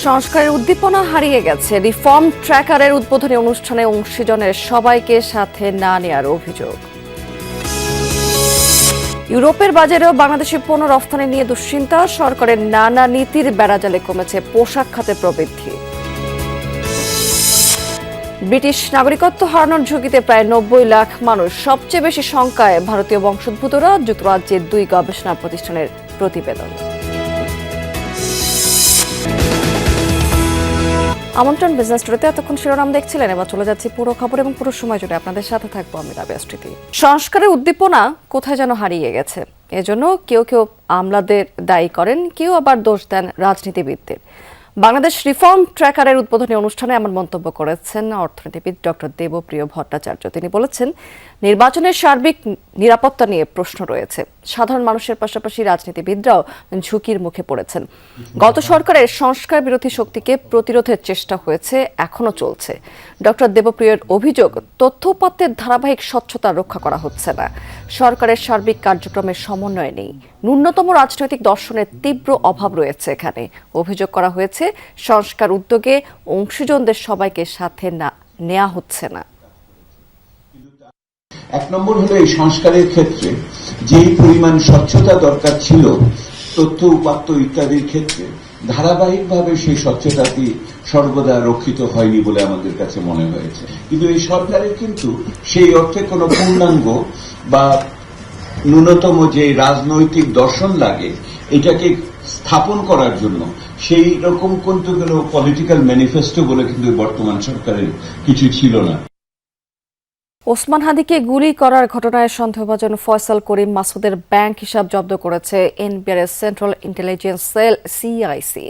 সংস্কারের উদ্দীপনা হারিয়ে গেছে। রিফর্ম ট্র্যাকারের উদ্বোধনী অনুষ্ঠানে অংশীজনের সবাইকে সাথে না নেওয়ার অভিযোগ। ইউরোপের বাজারেও বাংলাদেশি পণ্য রফতানি নিয়ে দুশ্চিন্তা। সরকারের নানা নীতির বেড়াজালে কমেছে পোশাক খাতের প্রবৃদ্ধি। ব্রিটিশ নাগরিকত্ব হারানোর ঝুঁকিতে প্রায় ৯০ লাখ মানুষ। সবচেয়ে বেশি সংখ্যায় ভারতীয় বংশোদ্ভূতরা। যুক্তরাজ্যের ২ গবেষণা প্রতিষ্ঠানের প্রতিবেদন। আমন্ত্রণ বিজনেস টুডেতে এতক্ষণ শিরোনাম দেখছিলেন, এবার চলে যাচ্ছি পুরো খবর এবং পুরো সময় জুড়ে আপনাদের সাথে থাকবো আমি রাবেয়া স্মৃতি। সংস্কারের উদ্দীপনা কোথায় যেন হারিয়ে গেছে। এজন্য কেউ কেউ আমলাদের দায়ী করেন, কেউ আবার দোষ দেন রাজনীতিবিদদের। বাংলাদেশ রিফর্ম ট্র্যাকারের উদ্বোধনী অনুষ্ঠানে এমন মন্তব্য করেছেন অর্থনীতিবিদ ডক্টর দেবপ্রিয় ভট্টাচার্য। তিনি বলেছেন, নির্বাচনের সার্বিক নিরাপত্তা নিয়ে প্রশ্ন রয়েছে। সাধারণ মানুষের পাশাপাশি রাজনীতিবিদরাও ঝুঁকির মুখে পড়েছেন। গত সরকারের সংস্কার বিরোধী শক্তিকে প্রতিরোধের চেষ্টা হয়েছে, এখনো চলছে। ডক্টর দেবপ্রিয়র অভিযোগ, তথ্য উপাত্তের ধারাবাহিক স্বচ্ছতা রক্ষা করা হচ্ছে না। সরকারের সার্বিক কার্যক্রমের সমন্বয় নেই। ন্যূনতম রাজনৈতিক দর্শনের তীব্র অভাব রয়েছে এখানে। অভিযোগ করা হয়েছে, সংস্কার উদ্যোগে অংশীজনদের সবাইকে সাথে নেওয়া হচ্ছে না। এক নম্বর হলো, এই সংস্কারের ক্ষেত্রে যে পরিমাণ স্বচ্ছতা দরকার ছিল তথ্য উপাত্ত ইত্যাদির ক্ষেত্রে, ধারাবাহিকভাবে সেই স্বচ্ছতাটি সর্বদা রক্ষিত হয়নি বলে আমাদের কাছে মনে হয়েছে। কিন্তু এই সরকারের কিন্তু সেই অর্থে কোনো পূর্ণাঙ্গ বা ন্যূনতম যে রাজনৈতিক দর্শন লাগে এটাকে স্থাপন করার জন্য সেই রকম কিন্তু কোনো পলিটিক্যাল ম্যানিফেস্টো বলে কিন্তু বর্তমান সরকারের কিছু ছিল না। ওসমান হাদিকে গুলি করার ঘটনায় সন্দেহভাজন ফয়সাল করিম মাসুদের ব্যাংক হিসাব জব্দ করেছে NBR central intelligence cell CIC.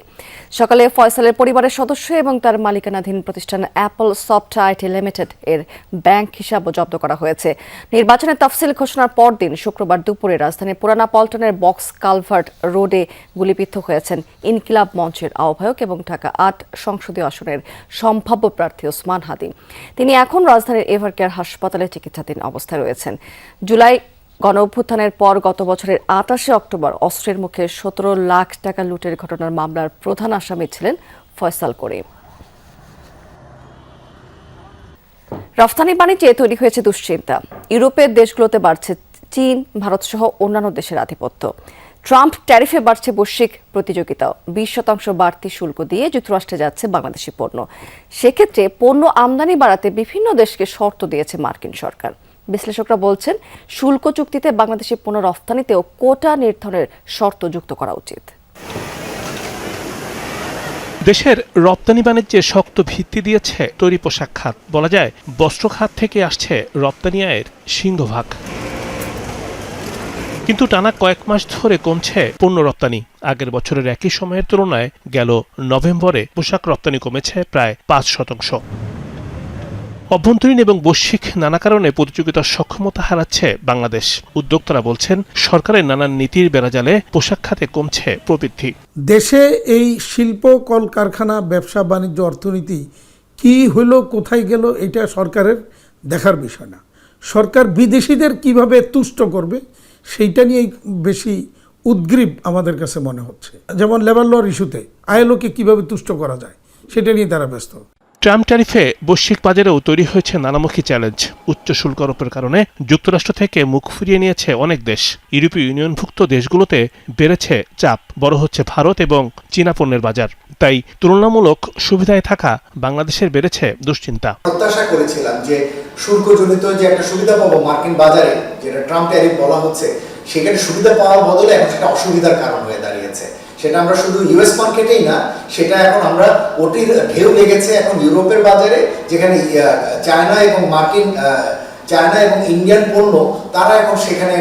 সকালে ফয়সালের পরিবারের সদস্য এবং তার মালিকানাধীন প্রতিষ্ঠান অ্যাপল সফট আইটি লিমিটেড এর ব্যাংক হিসাবও জব্দ করা হয়েছে। নির্বাচনের তফসিল ঘোষণার পরদিন শুক্রবার দুপুরে রাজধানীর পুরানা পল্টনের বক্স কালভার্ট রোডে গুলিবিদ্ধ হয়েছেন ইনকিলাব মঞ্চের আহ্বায়ক এবং ঢাকা ৮ সংসদীয় আসনের সম্ভাব্য প্রার্থী ওসমান হাদি। তিনি এখন রাজধানীর এভারকেয়ার হাসপাতালে চিকিৎসাধীন অবস্থায় রয়েছেন। জুলাই গণ অভ্যুত্থানের পর গত বছরের ২৮ অক্টোবর অস্ত্রের মুখে ১৭ লাখ টাকা লুটের ঘটনার মামলার প্রধান আসামি ছিলেন ফয়সাল করিম। রফতানি বাণিজ্যে তৈরি হয়েছে দুশ্চিন্তা। ইউরোপের দেশগুলোতে বাড়ছে চীন, ভারত সহ অন্যান্য দেশের আধিপত্য। ট্রাম্প ট্যারিফে বাড়ছে বৈশ্বিক প্রতিযোগিতা। ২০% বাড়তি শুল্ক দিয়ে যুক্তরাষ্ট্রে যাচ্ছে বাংলাদেশি পণ্য। সেক্ষেত্রে পণ্য আমদানি বাড়াতে বিভিন্ন দেশকে শর্ত দিয়েছে মার্কিন সরকার। বিশ্লেষকরা বলছেন, শুল্ক চুক্তিতে বাংলাদেশি পণ্য রফতানিতেও কোটা নির্ধারণের শর্ত যুক্ত করা উচিত। দেশের রপ্তানি বাণিজ্যে শক্ত ভিত্তি দিয়েছে তৈরি পোশাক খাত। বলা যায়, বস্ত্র খাত থেকে আসছে রপ্তানি আয়ের সিংহভাগ। কিন্তু টানা কয়েক মাস ধরে কমছে পণ্য রপ্তানি। আগের বছরের একই সময়ের তুলনায় গেল নভেম্বরে পোশাক রপ্তানি কমেছে প্রায় ৫%। অভ্যন্তরীণ এবং বৈশ্বিক নানা কারণে প্রতিযোগিতার সক্ষমতা হারাচ্ছে বাংলাদেশ। উদ্যোক্তারা বলছেন, সরকারের নানান নীতির বেড়াজালে পোশাক খাতে কমছে প্রবৃদ্ধি। দেশে এই শিল্প, কলকারখানা, ব্যবসা বাণিজ্য, অর্থনীতি কি হলো, কোথায় গেল, এটা সরকারের দেখার বিষয় না। সরকার বিদেশিদের কিভাবে তুষ্ট করবে সেইটা নিয়েই বেশি উদ্গ্রীব আমাদের কাছে মনে হচ্ছে। যেমন লেবার লর ইস্যুতে আইএলওকে কিভাবে তুষ্ট করা যায় সেটা নিয়ে তারা ব্যস্ত। ট্রাম্প ট্যারিফে বৈশ্বিক বাজারেও তৈরি হয়েছে নানামুখী চ্যালেঞ্জ। উচ্চ শুল্ক আরোপের কারণে যুক্তরাষ্ট্র থেকে মুখ ফিরিয়ে নিয়েছে অনেক দেশ। ইউরোপীয় ইউনিয়নভুক্ত দেশগুলোতে বেড়েছে চাপ, বড় হচ্ছে ভারত এবং চীনা পণ্যের বাজার। তাই তুলনামূলক সুবিধায় থাকা বাংলাদেশের বেড়েছে দুশ্চিন্তা। প্রত্যাশা করেছিলাম যে শুল্কজনিত যে একটা সুবিধা পাবো মার্কিন বাজারে, যেটা ট্রাম্প ট্যারিফ বলা হচ্ছে, সেখানে সুবিধা পাওয়ার বদলে এখন সেটা অসুবিধার কারণ হয়ে দাঁড়িয়েছে। সেটা আমরা শুধু ইউএস মার্কেটেই না, সেটা এখন আমরা ওটির ঢেউ লেগেছে এখন ইউরোপের বাজারে, যেখানে চায়না এবং ইন্ডিয়ান পণ্য তারা এখন সেখানে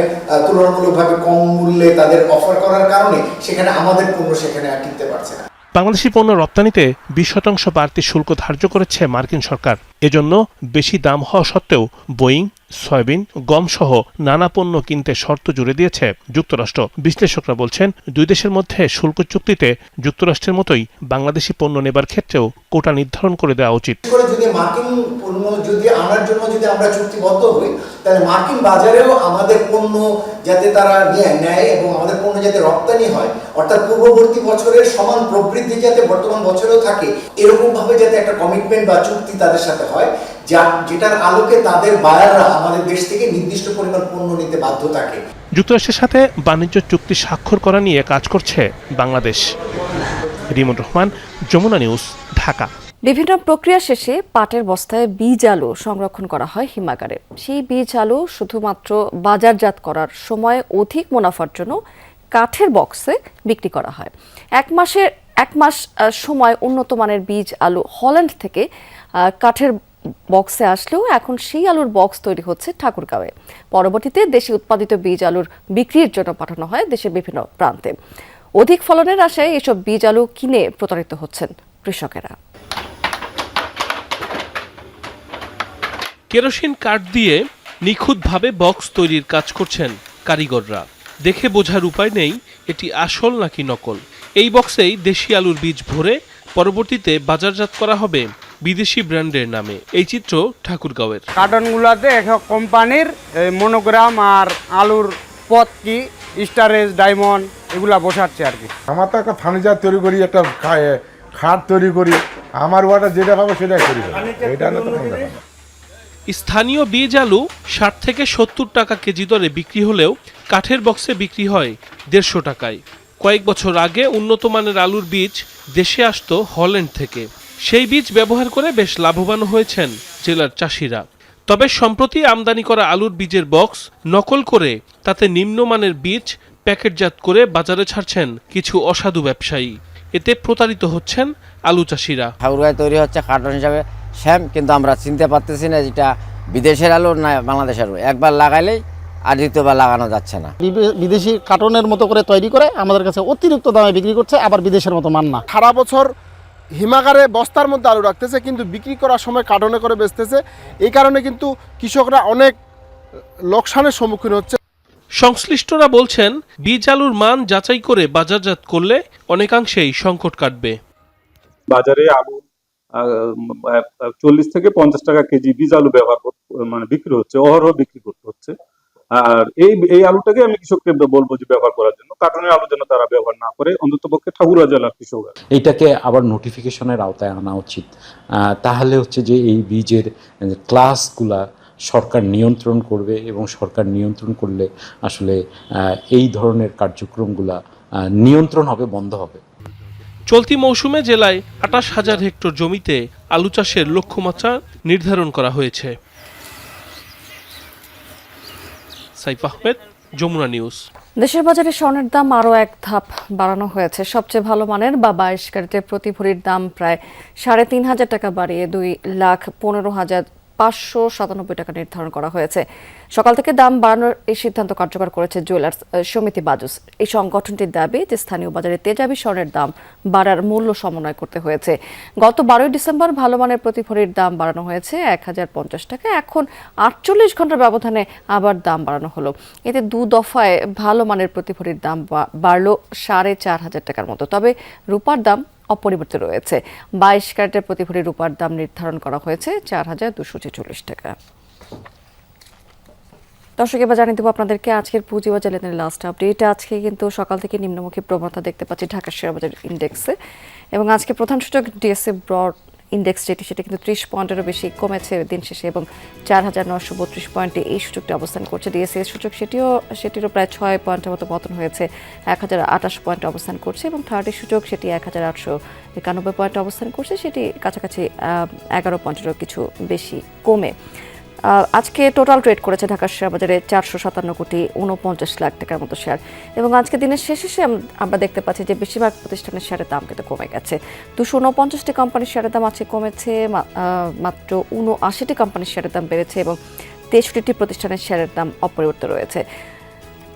তুলনামূলকভাবে কম মূল্যে তাদের অফার করার কারণে সেখানে আমাদের পণ্য সেখানে আর টিকতে পারছে না। বাংলাদেশি পণ্য রপ্তানিতে ২০% বাড়তি শুল্ক ধার্য করেছে মার্কিন সরকার। এজন্য বেশি দাম হওয়া সত্ত্বেও বোয়িং, সয়াবিন, গম সহ নানা পণ্য কিনতে শর্ত জুড়ে দিয়েছে যুক্তরাষ্ট্র। বিশ্লেষকরা বলছেন, দুই দেশের মধ্যে শুল্ক চুক্তিতে যুক্তরাষ্ট্রের মতোই বাংলাদেশি পণ্য নেবার ক্ষেত্রেও কোটা নির্ধারণ করে দেওয়া উচিত। যদি মার্কিন পণ্য যদি আনার জন্য যদি আমরা চুক্তিবদ্ধ হই, তাহলে মার্কিন বাজারেও আমাদের পণ্য যাতে তারা নেয় এবং আমাদের পণ্য যাতে রপ্তানি হয়, অর্থাৎ পূর্ববর্তী বছরের সমান প্রবৃদ্ধি যাতে বর্তমান বছরেও থাকে, এরকম ভাবে যাতে একটা কমিটমেন্ট বা চুক্তি তাদের সাথে হয়, যেটার আলোকে তাদের বায়াররা আমাদের দেশ থেকে নির্দিষ্ট পরিমাণ পণ্য নিতে বাধ্য থাকে। যুক্তরাষ্ট্রের সাথে বাণিজ্য চুক্তি স্বাক্ষর করা নিয়ে কাজ করছে বাংলাদেশ। রিমন রহমান, যমুনা নিউজ, ঢাকা। বিভিন্ন প্রক্রিয়া শেষে পাটের বস্তায় বীজ আলু সংরক্ষণ করা হয় হিমাগারে। সেই বীজ আলু শুধুমাত্র বাজারজাত করার সময় অধিক মুনাফার জন্য কাঠের বক্সে বিক্রি করা হয়। এক মাস সময় উন্নত মানের বীজ আলু হল্যান্ড থেকে কাঠের বক্সে আসলেও এখন সেই আলুর বক্স তৈরি হচ্ছে ঠাকুরগাঁওয়ে। পরবর্তীতে দেশে উৎপাদিত বীজ আলুর বিক্রির জন্য পাঠানো হয় দেশের বিভিন্ন প্রান্তে। অধিক ফলনের আশায় এসব বীজ আলু কিনে প্রতারিত হচ্ছেন কৃষকেরা। কেরোসিন কাঠ দিয়ে নিখুঁতভাবে বক্স তৈরির কাজ করছেন কারিগররা। দেখে বোঝার উপায় নেই এটি আসল নাকি নকল। এই বক্সেই দেশি আলুর বীজ ভরে পরবর্তীতে বাজারজাত করা হবে বিদেশি ব্র্যান্ডের নামে। এই চিত্র ঠাকুরগাঁওয়ের। কার্টনগুলোতে কোম্পানির মনোগ্রাম আর আলুর পথ কি স্টারেজ ডায়মন্ড এগুলা বসাচ্ছে আর কি। আমার তো একটা ফার্নিচার তৈরি করি, একটা খাট তৈরি করি, আমার ওয়াটা যেটা পাবো সেটাই করি, এটা না তো কোনো ব্যাপার না। স্থানীয় বীজ আলু ৬০ থেকে ৭০ টাকা কেজি দরে বিক্রি হলেও কাঠের বক্সে বিক্রি হয় ১৫০ টাকায়। কয়েক বছর আগে উন্নত মানের আলুর বীজ দেশে আসতো হল্যান্ড থেকে। সেই বীজ ব্যবহার করে বেশ লাভবান হয়েছেন জেলার চাষিরা। তবে সম্প্রতি আমদানি করা আলুর বীজের বক্স নকল করে তাতে নিম্নমানের বীজ প্যাকেটজাত করে বাজারে ছাড়ছেন কিছু অসাধু ব্যবসায়ী। এতে প্রতারিত হচ্ছেন আলু চাষিরা। ঠাকুরগাঁয় তৈরি হচ্ছে কার্টন হিসাবে শ্যাম, কিন্তু আমরা চিনতে পারতেছি না যেটা বিদেশের আলু না বাংলাদেশের আলু। একবার লাগাইলেই আর দ্বিতীয়বার লাগানো যাচ্ছে না। বিদেশি কার্টনের মতো করে তৈরি করে আমাদের কাছে অতিরিক্ত দামে বিক্রি করছে, আবার বিদেশের মতো মান না। সারা বছর হিমাগারে বস্তার মধ্যে আলু রাখতেছে, কিন্তু বিক্রি করার সময় কার্টনে করে বেচতেছে। এই কারণে কিন্তু কৃষকরা অনেক লোকসানের সম্মুখীন হচ্ছে। সংশ্লিষ্টরা বলছেন, বীজ আলুর মান যাচাই করে বাজারজাত করলে অনেকাংশেই সংকট কাটবে। বাজারে আলু 40 থেকে 50 টাকা কেজি বীজ আলু ব্যবহার বিক্রি হচ্ছে, অহরহ বিক্রি করতে হচ্ছে। আর এই আলুটাকে আমি কৃষককে বলবো যে ব্যবহার করার জন্য, কার্টনের আলু যেন তারা ব্যবহার না করে, অন্তত পক্ষে ঠাকুরগাঁও জেলার কৃষকরা। এটাকে আবার নোটিফিকেশনের আওতায় আনা উচিত। তাহলে হচ্ছে যে এই বীজের ক্লাসগুলা সরকার নিয়ন্ত্রণ করবে, এবং সরকার নিয়ন্ত্রণ করলে আসলে এই ধরনের কার্যক্রমগুলা নিয়ন্ত্রণ হবে, বন্ধ হবে। চলতি মৌসুমে জেলায় ২৮,০০০ হেক্টর জমিতে আলু চাষের লক্ষ্যমাত্রা নির্ধারণ করা হয়েছে। সাইফ আহমেদ, যমুনা নিউজ। দেশের বাজারে স্বর্ণের দাম আরও এক ধাপ বাড়ানো হয়েছে। সবচেয়ে ভালো মানের বা 22 ক্যারেটের প্রতি ভরির দাম প্রায় ৩৫০০ টাকা বাড়িয়ে ২,১৫,৫৯৭ টাকা নির্ধারণ করা হয়েছে। সকাল থেকে দাম বাড়ানোর এই সিদ্ধান্ত কার্যকর করেছে জুয়েলার্স সমিতি বাজুস। এই সংগঠনটির দাবি যে স্থানীয় বাজারে তেজাবি স্বর্ণের দাম বাড়ার মূল্য সমন্বয় করতে হয়েছে। গত ১২ ডিসেম্বর ভালো মানের প্রতি ভরির দাম বাড়ানো হয়েছে ১,০৫০ টাকা। এখন ৪৮ ঘন্টার ব্যবধানে আবার দাম বাড়ানো হলো। এতে ২ দফায় ভালো মানের প্রতি ভরির দাম বাড়লো ৪,৫০০ টাকার মতো। তবে রূপার দাম অপরিবর্তিত রয়েছে। 22 ক্যারেটের প্রতি ভরি রূপার দাম নির্ধারণ করা হয়েছে ৪,২৪৬ টাকা। দর্শক, এবার জানিয়ে দেবো আপনাদেরকে আজকের পুঁজিবাজার লেনদেনের লাস্ট আপডেট। আজকে কিন্তু সকাল থেকে নিম্নমুখী প্রবণতা দেখতে পাচ্ছি ঢাকা শেয়ারবাজার ইন্ডেক্সে, এবং আজকে প্রধান সূচক ডিএসসি ব্রড ইন্ডেক্স সেটা কিন্তু 30 পয়েন্টেরও বেশি কমেছে দিন শেষে, এবং ৪,৯৩২ পয়েন্টে এই সূচকটি অবস্থান করছে। ডিএসসি সূচক সেটিরও প্রায় ৬ পয়েন্টের মতো পতন হয়েছে, ১,০২৮ পয়েন্টে অবস্থান করছে, এবং থার্টি সূচক সেটি ১,৮৯১ পয়েন্টে অবস্থান করছে, সেটি কাছাকাছি ১১ পয়েন্টেরও কিছু বেশি কমে। আজকে টোটাল ট্রেড করেছে ঢাকা শেয়ার বাজারে ৪৫৭,৪৯ লাখ টাকার মতো শেয়ার, এবং আজকে দিনের শেষে আমরা দেখতে পাচ্ছি যে বেশিরভাগ প্রতিষ্ঠানের শেয়ারের দাম কিন্তু কমে গেছে। ২৪৯টি কোম্পানির শেয়ারের দাম আজকে কমেছে, মাত্র ৭৯টি কোম্পানির শেয়ারের দাম বেড়েছে, এবং ৬৩টি প্রতিষ্ঠানের শেয়ারের দাম অপরিবর্তিত রয়েছে।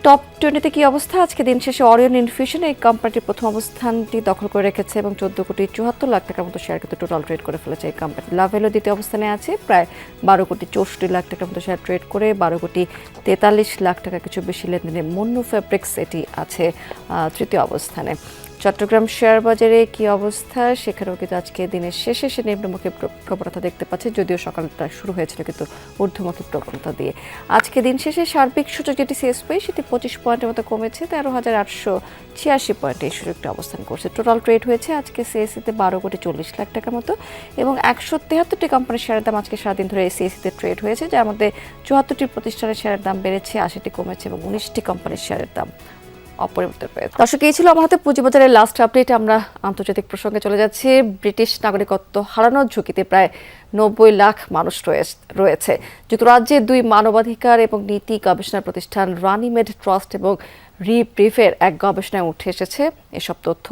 টপ 20-তে কি অবস্থা? আজকে দিন শেষে অরিয়ন ইনফিউশন এই কোম্পানিটির প্রথম অবস্থানটি দখল করে রেখেছে এবং 14,74,00,000 টাকার মতো শেয়ার কিন্তু টোটাল ট্রেড করে ফেলেছে এই কোম্পানি। লাভেলো দ্বিতীয় অবস্থানে আছে, প্রায় 12,64,00,000 টাকার মতো শেয়ার ট্রেড করে 12,43,00,000 টাকা কিছু বেশি লেনদেনে। মন্নু ফেব্রিক্স এটি আছে তৃতীয় অবস্থানে। চট্টগ্রাম শেয়ার বাজারে কি অবস্থা? সেখানেও কিন্তু আজকে দিনের শেষে সে নিম্নমুখী প্রবণতা দেখতে পাচ্ছে, যদিও সকালটা শুরু হয়েছিল কিন্তু ঊর্ধ্বমুখী প্রবণতা দিয়ে। আজকে দিন শেষে সার্বিক সূচক যেটি সিএসপি সেটি 25 পয়েন্টের মতো কমেছে, 13,886 পয়েন্টে এই সূচকটি অবস্থান করছে। টোটাল ট্রেড হয়েছে আজকে সিএসসিতে 12,40,00,000 টাকার মতো এবং 173টি কোম্পানির শেয়ারের দাম আজকে সারাদিন ধরে সিএসসিতে ট্রেড হয়েছে, যার মধ্যে 74টি প্রতিষ্ঠানের শেয়ারের দাম বেড়েছে, 80টি কমেছে এবং 19টি কোম্পানির শেয়ারের দাম অপরিবর্তিত রয়েছে। দর্শক, এই ছিল আমার হাতে পুঁজিবাজারের লাস্ট আপডেট। আমরা আন্তর্জাতিক প্রসঙ্গে চলে যাচ্ছি। ব্রিটিশ নাগরিকত্ব হারানোর ঝুঁকিতে প্রায় 90 লাখ মানুষ রয়েছে। যুক্তরাজ্যে 2 মানবাধিকার এবং নীতি গবেষণা প্রতিষ্ঠান রানিমেড ট্রাস্ট এবং রিপ্রিভের এক গবেষণায় উঠে এসেছে এসব তথ্য।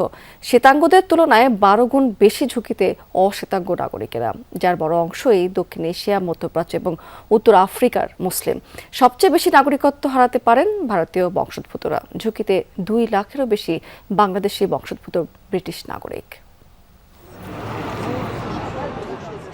শ্বেতাঙ্গদের তুলনায় 12 গুণ বেশি ঝুঁকিতে অশ্বেতাঙ্গ নাগরিকেরা, যার বড় অংশই দক্ষিণ এশিয়া, মধ্যপ্রাচ্য এবং উত্তর আফ্রিকার মুসলিম। সবচেয়ে বেশি নাগরিকত্ব হারাতে পারেন ভারতীয় বংশোদ্ভূতরা। ঝুঁকিতে 2 লাখেরও বেশি বাংলাদেশি বংশোদ্ভূত ব্রিটিশ নাগরিক।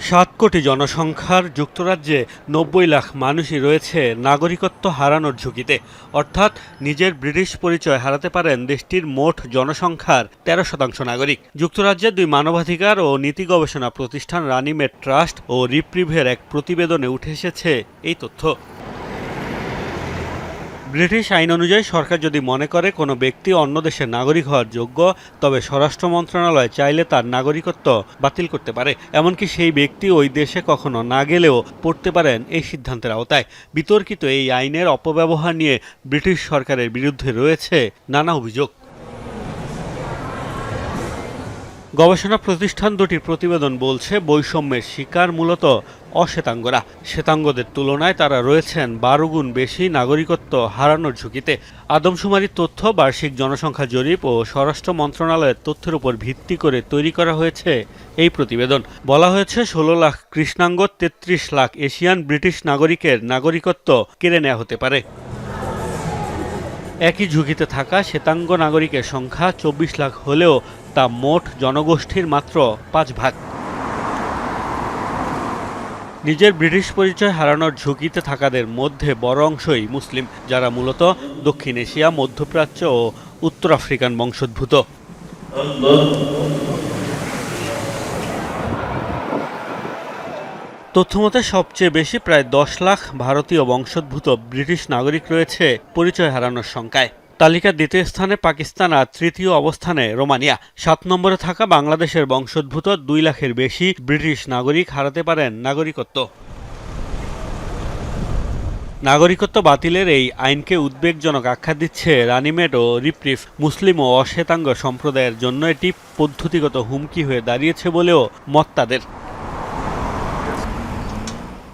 7 কোটি জনসংখ্যার যুক্তরাজ্যে 90 লাখ মানুষই রয়েছে নাগরিকত্ব হারানোর ঝুঁকিতে, অর্থাৎ নিজের ব্রিটিশ পরিচয় হারাতে পারেন দেশটির মোট জনসংখ্যার 13% নাগরিক। যুক্তরাজ্যের 2 মানবাধিকার ও নীতি গবেষণা প্রতিষ্ঠান রানিমেড ট্রাস্ট ও রিপ্রিভের এক প্রতিবেদনে উঠে এসেছে এই তথ্য। ব্রিটিশ আইন অনুযায়ী সরকার যদি মনে করে কোনো ব্যক্তি অন্য দেশের নাগরিক হওয়ার যোগ্য, তবে স্বরাষ্ট্র মন্ত্রণালয় চাইলে তার নাগরিকত্ব বাতিল করতে পারে। এমনকি সেই ব্যক্তি ওই দেশে কখনো না গেলেও পড়তে পারেন এই সিদ্ধান্তের আওতায়। বিতর্কিত এই আইনের অপব্যবহার নিয়ে ব্রিটিশ সরকারের বিরুদ্ধে রয়েছে নানা অভিযোগ। গবেষণা প্রতিষ্ঠান দুটির প্রতিবেদন বলছে, বৈষম্যের শিকার মূলত অশ্বেতাঙ্গরা। শ্বেতাঙ্গদের তুলনায় তারা রয়েছেন 12 গুণ বেশি নাগরিকত্ব হারানোর ঝুঁকিতে। আদমশুমারির তথ্য, বার্ষিক জনসংখ্যা জরিপ ও স্বরাষ্ট্র মন্ত্রণালয়ের তথ্যের উপর ভিত্তি করে তৈরি করা হয়েছে এই প্রতিবেদন। বলা হয়েছে 16 লাখ কৃষ্ণাঙ্গ, 33 লাখ এশিয়ান ব্রিটিশ নাগরিকের নাগরিকত্ব কেড়ে নেওয়া হতে পারে। একই ঝুঁকিতে থাকা শ্বেতাঙ্গ নাগরিকের সংখ্যা 24 লাখ হলেও তা মোট জনগোষ্ঠীর মাত্র 5 ভাগ। নিজের ব্রিটিশ পরিচয় হারানোর ঝুঁকিতে থাকাদের মধ্যে বড় অংশই মুসলিম, যারা মূলত দক্ষিণ এশিয়া, মধ্যপ্রাচ্য ও উত্তর আফ্রিকান বংশোদ্ভূত। তথ্যমতে সবচেয়ে বেশি প্রায় 10 লাখ ভারতীয় বংশোদ্ভূত ব্রিটিশ নাগরিক রয়েছে পরিচয় হারানোর সংখ্যায়। তালিকার দ্বিতীয় স্থানে পাকিস্তান আর তৃতীয় অবস্থানে রোমানিয়া। 7 নম্বরে থাকা বাংলাদেশের বংশোদ্ভূত 2 লাখের বেশি ব্রিটিশ নাগরিক হারাতে পারেন নাগরিকত্ব। নাগরিকত্ব বাতিলের এই আইনকে উদ্বেগজনক আখ্যা দিচ্ছে রানিমেড ও রিপ্রিভ। মুসলিম ও অশ্বেতাঙ্গ সম্প্রদায়ের জন্য এটি পদ্ধতিগত হুমকি হয়ে দাঁড়িয়েছে বলেও মত তাদের।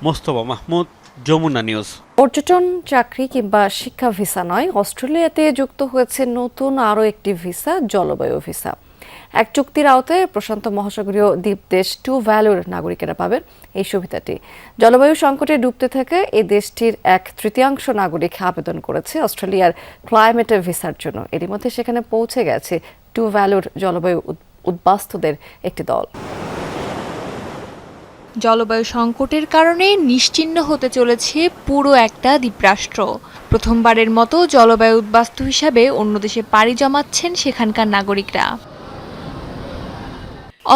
মোস্তফা মাহমুদ, যমুনা নিউজ। পর্যটন, চাকরি কিংবা শিক্ষা ভিসা নয়, অস্ট্রেলিয়াতে যুক্ত হয়েছে নতুন আরও একটি ভিসা, জলবায়ু ভিসা। এক চুক্তির আওতায় প্রশান্ত মহাসাগরীয় দ্বীপ দেশ টুভ্যালুর নাগরিকেরা পাবেন এই সুবিধাটি। জলবায়ু সংকটে ডুবতে থাকে এই দেশটির 1/3 নাগরিক আবেদন করেছে অস্ট্রেলিয়ার ক্লাইমেট ভিসার জন্য। এরই মধ্যে সেখানে পৌঁছে গেছে টুভ্যালুর জলবায়ু উদ্বাস্তুদের একটি দল। জলবায়ু সংকটের কারণে নিশ্চিহ্ন হতে চলেছে পুরো একটা দ্বীপরাষ্ট্র। প্রথমবারের মতো জলবায়ু উদ্বাস্তু হিসাবে অন্য দেশে পাড়ি জমাচ্ছেন সেখানকার নাগরিকরা।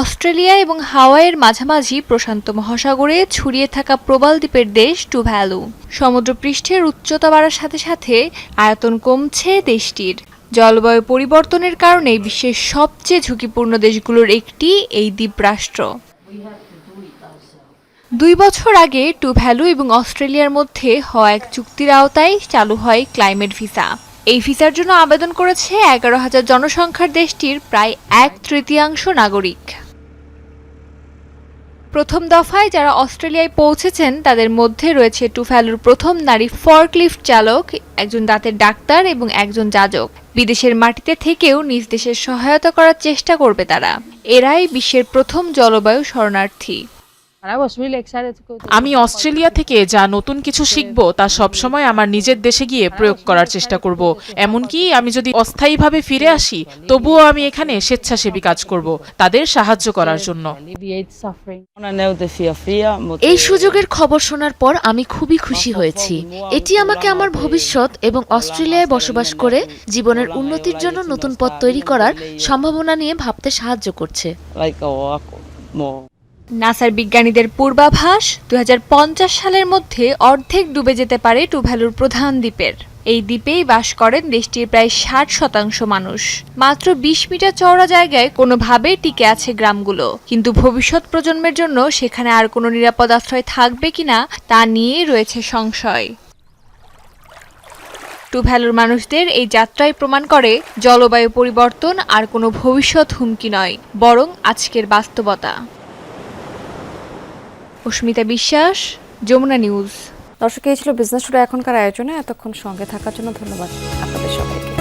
অস্ট্রেলিয়া এবং হাওয়াইয়ের মাঝামাঝি প্রশান্ত মহাসাগরে ছড়িয়ে থাকা প্রবাল দ্বীপের দেশ টুভ্যালু। সমুদ্রপৃষ্ঠের উচ্চতা বাড়ার সাথে সাথে আয়তন কমছে দেশটির। জলবায়ু পরিবর্তনের কারণে বিশ্বের সবচেয়ে ঝুঁকিপূর্ণ দেশগুলোর একটি এই দ্বীপরাষ্ট্র। 2 বছর আগে টুভ্যালু এবং অস্ট্রেলিয়ার মধ্যে হওয়া এক চুক্তির আওতায় চালু হয় ক্লাইমেট ভিসা। এই ভিসার জন্য আবেদন করেছে 11,000 জনসংখ্যার দেশটির প্রায় 1/3 নাগরিক। প্রথম দফায় যারা অস্ট্রেলিয়ায় পৌঁছেছেন তাদের মধ্যে রয়েছে টুভ্যালুর প্রথম নারী ফর্কলিফট চালক, একজন দাঁতের ডাক্তার এবং একজন যাজক। বিদেশের মাটিতে থেকেও নিজ দেশের সহায়তা করার চেষ্টা করবে তারা। এরাই বিশ্বের প্রথম জলবায়ু শরণার্থী। আমি অস্ট্রেলিয়া থেকে যা নতুন কিছু শিখব তা সবসময় আমার নিজের দেশে গিয়ে প্রয়োগ করার চেষ্টা করব। এমনকি আমি যদি অস্থায়ীভাবে ফিরে আসি তবুও আমি এখানে স্বেচ্ছাসেবী কাজ করব তাদের সাহায্য করার জন্য। এই সুযোগের খবর শোনার পর আমি খুবই খুশি হয়েছি। এটি আমাকে আমার ভবিষ্যৎ এবং অস্ট্রেলিয়ায় বসবাস করে জীবনের উন্নতির জন্য নতুন পথ তৈরি করার সম্ভাবনা নিয়ে ভাবতে সাহায্য করছে। নাসার বিজ্ঞানীদের পূর্বাভাস 2050 সালের মধ্যে অর্ধেক ডুবে যেতে পারে টুভ্যালুর প্রধান দ্বীপের। এই দ্বীপেই বাস করেন দেশটির প্রায় 60% মানুষ। মাত্র 20 মিটার চওড়া জায়গায় কোনোভাবে টিকে আছে গ্রামগুলো, কিন্তু ভবিষ্যৎ প্রজন্মের জন্য সেখানে আর কোনো নিরাপদ আশ্রয় থাকবে কিনা তা নিয়ে রয়েছে সংশয়। টুভ্যালুর মানুষদের এই যাত্রায় প্রমাণ করে জলবায়ু পরিবর্তন আর কোনো ভবিষ্যৎ হুমকি নয়, বরং আজকের বাস্তবতা। অস্মিতা বিশ্বাস, যমুনা নিউজ। দর্শক, এই ছিল বিজনেস টুডে এখনকার আয়োজনে। এতক্ষণ সঙ্গে থাকার জন্য ধন্যবাদ আপনাদের সবাইকে।